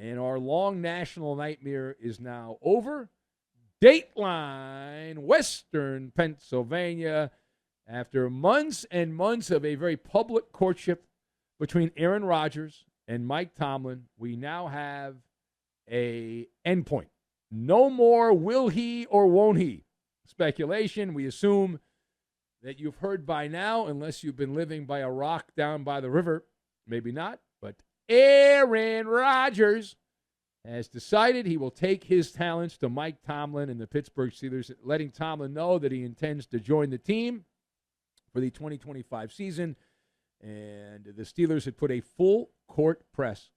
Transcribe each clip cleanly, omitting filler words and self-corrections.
And our long national nightmare is now over. Dateline, Western Pennsylvania. After months and months of a very public courtship between Aaron Rodgers and Mike Tomlin, we now have a endpoint. No more will he or won't he speculation. We assume that you've heard by now, unless you've been living by a rock down by the river. Maybe not, but Aaron Rodgers has decided he will take his talents to Mike Tomlin and the Pittsburgh Steelers, letting Tomlin know that he intends to join the team for the 2025 season. And the Steelers had put a full court press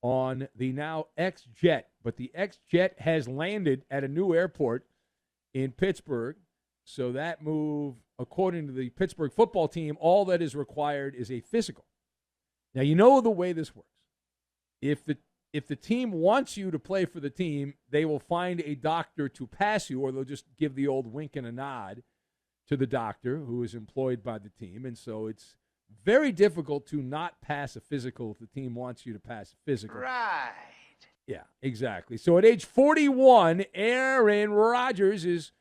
on the now ex-Jet. But the ex-Jet has landed at a new airport in Pittsburgh. So that move, according to the Pittsburgh football team, all that is required is a physical. Now, you know the way this works. If the team wants you to play for the team, they will find a doctor to pass you, or they'll just give the old wink and a nod to the doctor who is employed by the team. And so it's very difficult to not pass a physical if the team wants you to pass a physical. Right. Yeah, exactly. So at age 41, Aaron Rodgers is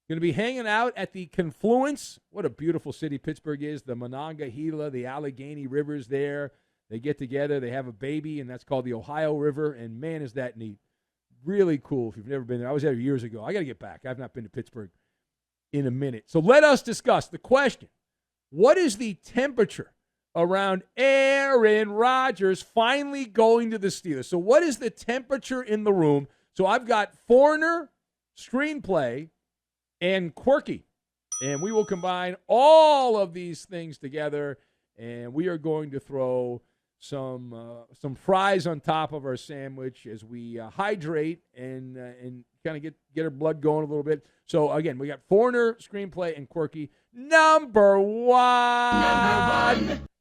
going to be hanging out at the Confluence. What a beautiful city Pittsburgh is. The Monongahela, the Allegheny Rivers there. They get together. They have a baby, and that's called the Ohio River. And, man, is that neat. Really cool if you've never been there. I was there years ago. I got to get back. I've not been to Pittsburgh in a minute. So let us discuss the question. What is the temperature around Aaron Rodgers finally going to the Steelers? So what is the temperature in the room? So I've got Foreigner, Screenplay, and Quirky. And we will combine all of these things together, and we are going to throw some fries on top of our sandwich as we hydrate and kind of get our blood going a little bit. So, again, we got Foreigner, Screenplay, and Quirky. Number one.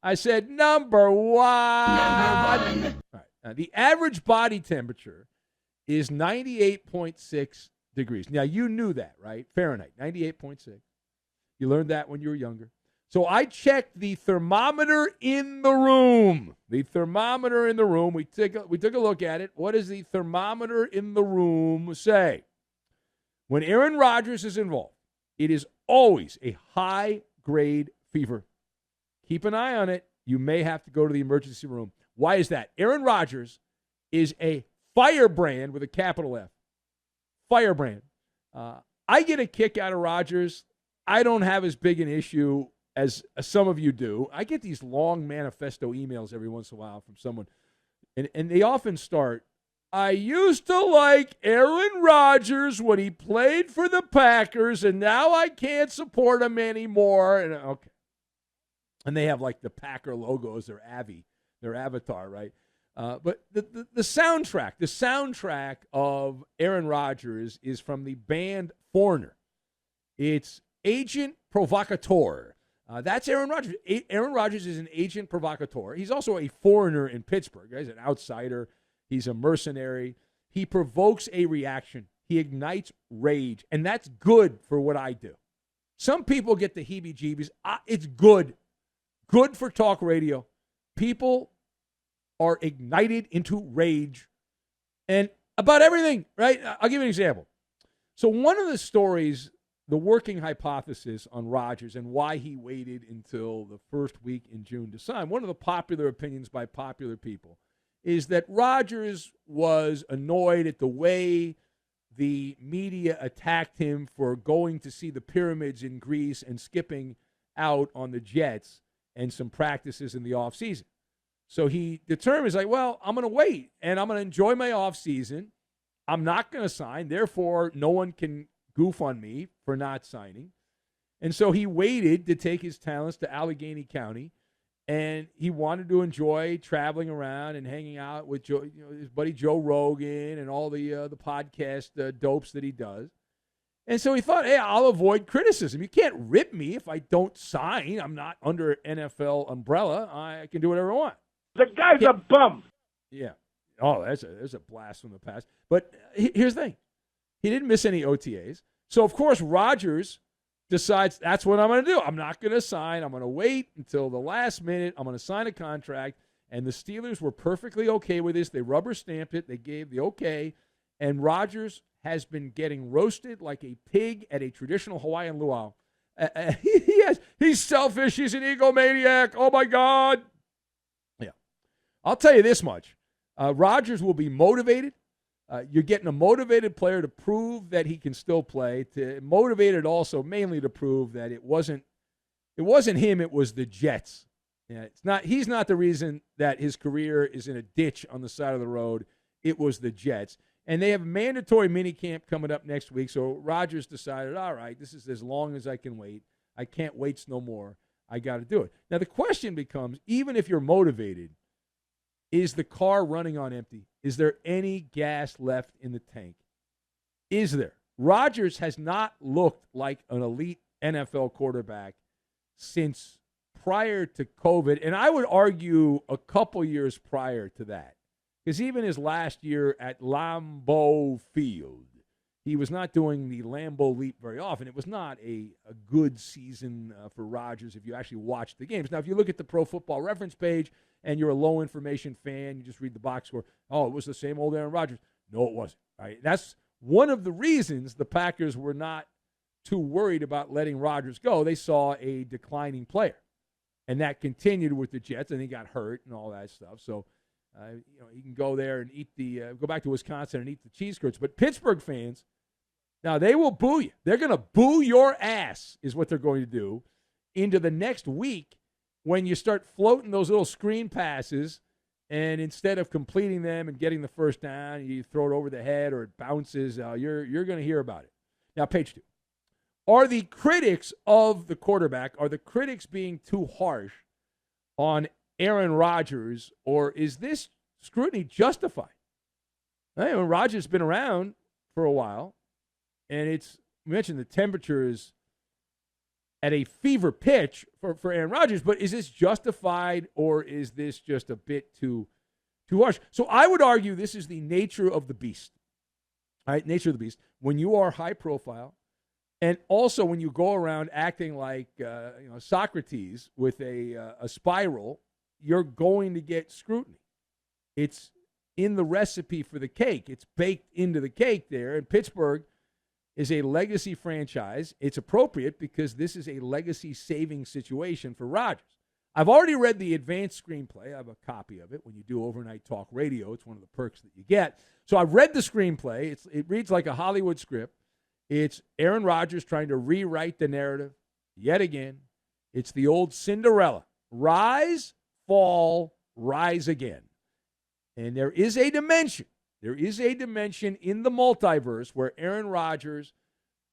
I said number one. All right. The average body temperature is 98.6 degrees. Now, you knew that, right? Fahrenheit, 98.6. You learned that when you were younger. So I checked the thermometer in the room. The thermometer in the room. We took a look at it. What does the thermometer in the room say? When Aaron Rodgers is involved, it is always a high-grade fever. Keep an eye on it. You may have to go to the emergency room. Why is that? Aaron Rodgers is a firebrand with a capital F. Firebrand. I get a kick out of Rodgers. I don't have as big an issue as some of you do. I get these long manifesto emails every once in a while from someone, and they often start, I used to like Aaron Rodgers when he played for the Packers, and now I can't support him anymore. And okay. And they have like the Packer logos, their avatar, right? But the soundtrack of Aaron Rodgers is from the band Foreigner. It's Agent Provocator. That's Aaron Rodgers. Aaron Rodgers is an agent provocateur. He's also a foreigner in Pittsburgh. He's an outsider. He's a mercenary. He provokes a reaction. He ignites rage, and that's good for what I do. Some people get the heebie-jeebies. It's good. Good for talk radio. People are ignited into rage and about everything, right? I'll give you an example. So one of the stories, the working hypothesis on Rodgers and why he waited until the first week in June to sign, one of the popular opinions by popular people is that Rodgers was annoyed at the way the media attacked him for going to see the pyramids in Greece and skipping out on the Jets and some practices in the offseason. So he determines, like, well, I'm going to wait, and I'm going to enjoy my offseason. I'm not going to sign. Therefore, no one can goof on me for not signing. And so he waited to take his talents to Allegheny County, and he wanted to enjoy traveling around and hanging out with his buddy Joe Rogan and all the podcast dopes that he does. And so he thought, hey, I'll avoid criticism. You can't rip me if I don't sign. I'm not under NFL umbrella. I can do whatever I want. The guy's a bum. Yeah. Oh, there's a blast from the past. But here's the thing. He didn't miss any OTAs. So, of course, Rodgers decides that's what I'm going to do. I'm not going to sign. I'm going to wait until the last minute. I'm going to sign a contract. And the Steelers were perfectly okay with this. They rubber stamped it. They gave the okay. And Rodgers has been getting roasted like a pig at a traditional Hawaiian luau. He's selfish. He's an egomaniac. Oh, my God. Yeah. I'll tell you this much. Rodgers will be motivated. You're getting a motivated player to prove that he can still play, motivated also mainly to prove that it wasn't him, it was the Jets. Yeah, he's not the reason that his career is in a ditch on the side of the road. It was the Jets. And they have mandatory minicamp coming up next week, so Rodgers decided, all right, this is as long as I can wait. I can't wait no more. I got to do it. Now, the question becomes, even if you're motivated, is the car running on empty? Is there any gas left in the tank? Is there? Rodgers has not looked like an elite NFL quarterback since prior to COVID, and I would argue a couple years prior to that. Because even his last year at Lambeau Field, he was not doing the Lambeau leap very often. It was not a good season for Rodgers if you actually watch the games. Now, if you look at the Pro Football Reference page and you're a low-information fan, you just read the box score, oh, it was the same old Aaron Rodgers. No, it wasn't. Right? That's one of the reasons the Packers were not too worried about letting Rodgers go. They saw a declining player. And that continued with the Jets, and he got hurt and all that stuff. So, he can go there and go back to Wisconsin and eat the cheese curds. But Pittsburgh fans, now they will boo you. They're going to boo your ass is what they're going to do into the next week when you start floating those little screen passes, and instead of completing them and getting the first down, you throw it over the head or it bounces. You're going to hear about it. Now, page 2. Are the critics of the quarterback, are the critics being too harsh on Aaron Rodgers, or is this scrutiny justified? Aaron Rodgers has been around for a while, and we mentioned the temperature is at a fever pitch for Aaron Rodgers, but is this justified, or is this just a bit too harsh? So I would argue this is the nature of the beast. All right, nature of the beast. When you are high profile, and also when you go around acting like Socrates with a spiral, you're going to get scrutiny. It's in the recipe for the cake. It's baked into the cake there. And Pittsburgh is a legacy franchise. It's appropriate because this is a legacy-saving situation for Rodgers. I've already read the advanced screenplay. I have a copy of it. When you do overnight talk radio, it's one of the perks that you get. So I've read the screenplay. It reads like a Hollywood script. It's Aaron Rodgers trying to rewrite the narrative yet again. It's the old Cinderella. Rise, fall, rise again. And there is a dimension. There is a dimension in the multiverse where Aaron Rodgers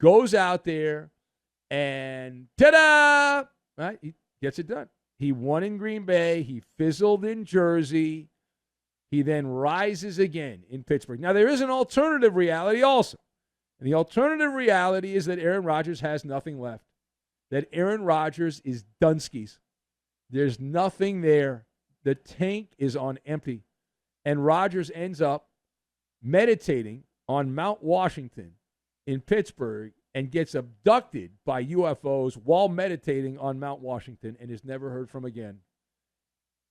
goes out there and ta-da! Right? He gets it done. He won in Green Bay. He fizzled in Jersey. He then rises again in Pittsburgh. Now, there is an alternative reality also. And the alternative reality is that Aaron Rodgers has nothing left. That Aaron Rodgers is Dunskies. There's nothing there. The tank is on empty. And Rodgers ends up meditating on Mount Washington in Pittsburgh and gets abducted by UFOs while meditating on Mount Washington and is never heard from again.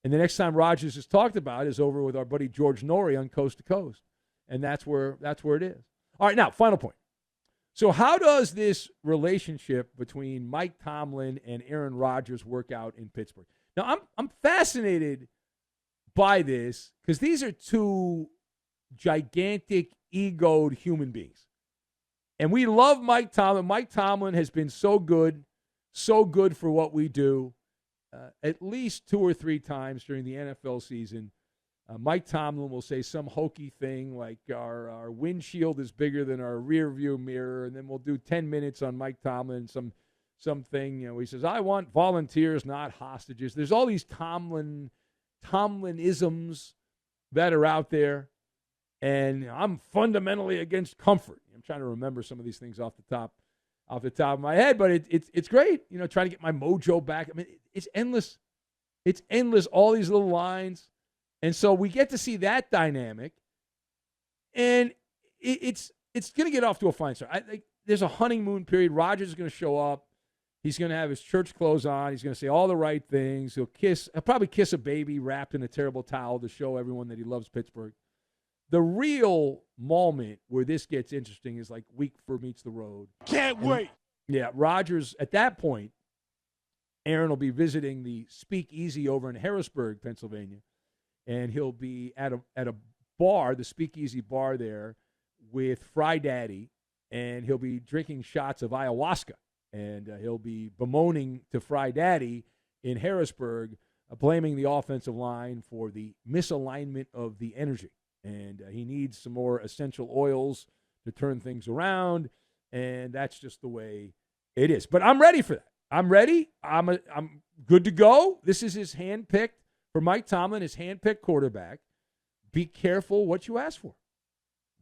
And the next time Rodgers is talked about is over with our buddy George Norrie on Coast to Coast. And that's where it is. All right, now, final point. So how does this relationship between Mike Tomlin and Aaron Rodgers work out in Pittsburgh? Now, I'm fascinated by this because these are two gigantic, egoed human beings. And we love Mike Tomlin. Mike Tomlin has been so good for what we do at least 2 or 3 times during the NFL season. Mike Tomlin will say some hokey thing like our windshield is bigger than our rear view mirror, and then we'll do 10 minutes on Mike Tomlin, something, he says, I want volunteers, not hostages. There's all these Tomlinisms that are out there, and I'm fundamentally against comfort. I'm trying to remember some of these things off the top of my head, but it's great, trying to get my mojo back. I mean, it's endless. It's endless, all these little lines. And so we get to see that dynamic, and it's going to get off to a fine start. There's a honeymoon period. Rodgers is going to show up. He's going to have his church clothes on. He's going to say all the right things. He'll probably kiss a baby wrapped in a terrible towel to show everyone that he loves Pittsburgh. The real moment where this gets interesting is like week 4 meets the road. Can't wait. Yeah, Rodgers, at that point, Aaron will be visiting the Speakeasy over in Harrisburg, Pennsylvania, and he'll be at a bar, the Speakeasy bar there, with Fry Daddy, and he'll be drinking shots of ayahuasca, and he'll be bemoaning to Fry Daddy in Harrisburg, blaming the offensive line for the misalignment of the energy, and he needs some more essential oils to turn things around, and that's just the way it is. But I'm ready for that. I'm ready. I'm good to go. This is his handpicked, for Mike Tomlin, his handpicked quarterback. Be careful what you ask for.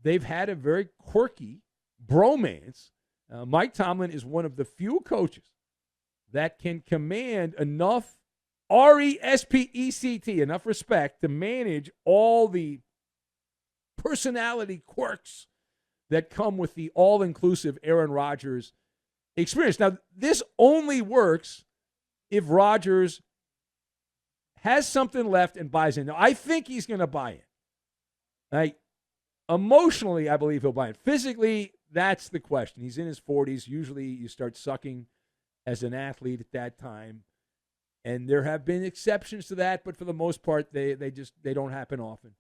They've had a very quirky bromance. Mike Tomlin is one of the few coaches that can command enough respect, enough respect to manage all the personality quirks that come with the all-inclusive Aaron Rodgers experience. Now, this only works if Rodgers has something left and buys in. Now, I think he's going to buy in. Like, emotionally, I believe he'll buy in. Physically, that's the question. He's in his 40s. Usually you start sucking as an athlete at that time. And there have been exceptions to that, but for the most part, they don't happen often.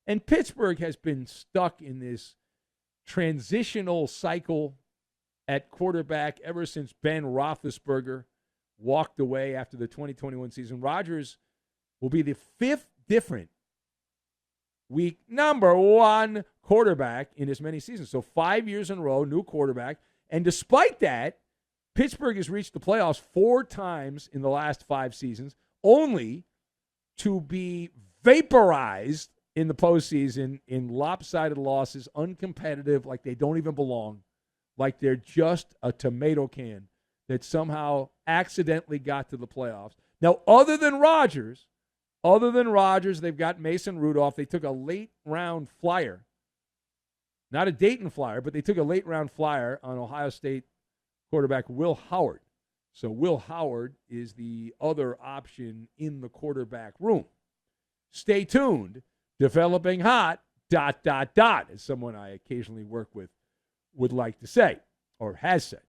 And Pittsburgh has been stuck in this transitional cycle at quarterback ever since Ben Roethlisberger walked away after the 2021 season. Rodgers will be the 5th different week number 1 quarterback in as many seasons. So 5 years in a row, new quarterback. And despite that, Pittsburgh has reached the playoffs 4 times in the last 5 seasons, only to be vaporized in the postseason in lopsided losses, uncompetitive, like they don't even belong. Like they're just a tomato can that somehow accidentally got to the playoffs. Now, other than Rodgers, they've got Mason Rudolph. They took a late-round flyer. Not a Dayton flyer, but they took a late-round flyer on Ohio State quarterback Will Howard. So Will Howard is the other option in the quarterback room. Stay tuned. Developing hot, ... as someone I occasionally work with would like to say, or has said.